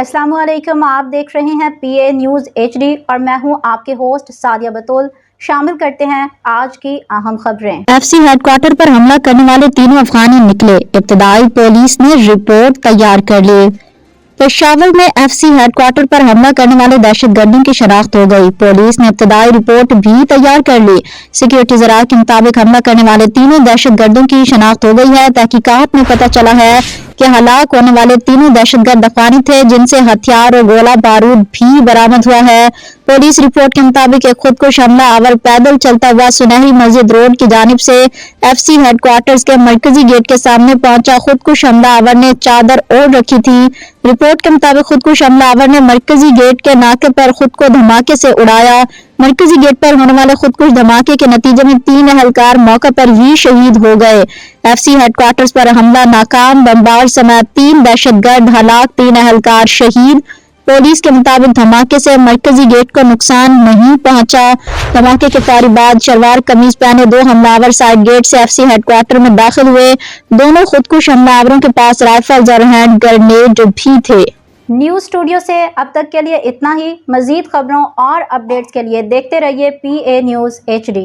अस्सलाम वालेकुम। आप देख रहे हैं PA न्यूज़ HD और मैं हूं आपके होस्ट सादिया बतूल। शामिल करते हैं आज की अहम खबरें। FC हेडक्वार्टर पर हमला करने वाले तीनों अफगानी निकले, इब्तदाई पुलिस ने रिपोर्ट तैयार कर ली। पेशावर में FC हेडक्वार्टर पर हमला करने वाले दहशतगर्दों की शनाख्त हो गई। पुलिस ने इब्तदाई रिपोर्ट भी तैयार कर ली। सिक्योरिटी ज़राए के मुताबिक हमला करने वाले तीनों दहशतगर्दों की शनाख्त हो गई है। तहकीकात में पता चला है कि हलाक होने वाले तीनों दहशतगर्द अफगानी थे, जिनसे हथियार और गोला बारूद भी बरामद हुआ है। पुलिस रिपोर्ट के मुताबिक एक खुदकुश हमला आवर पैदल चलता हुआ सुनहरी मस्जिद रोड की जानिब से FC हेडक्वार्टर्स के मरकजी गेट के सामने पहुंचा। खुदकुश हमला आवर ने चादर ओढ़ रखी थी। रिपोर्ट के मुताबिक खुदकुश हमला आवर ने मरकजी गेट के नाके पर खुद को धमाके से उड़ाया। मरकजी गेट पर होने वाले खुदकुश धमाके के नतीजे में 3 अहलकार मौके पर ही शहीद हो गए। FC हेडक्वार्टर्स पर हमला नाकाम, बमबार समेत 3 दहशतगर्द हलाक, 3 अहलकार शहीद। पुलिस के मुताबिक धमाके से मरकजी गेट को नुकसान नहीं पहुंचा। धमाके के फौरी बाद शलवार कमीज पहने 2 हमलावर साइड गेट से FC हेडक्वार्टर में दाखिल हुए। दोनों खुदकुश हमलावरों के पास राइफल्स और हैंड ग्रेनेड भी थे। न्यूज़ स्टूडियो से अब तक के लिए इतना ही। मजीद खबरों और अपडेट्स के लिए देखते रहिए PA न्यूज़ HD।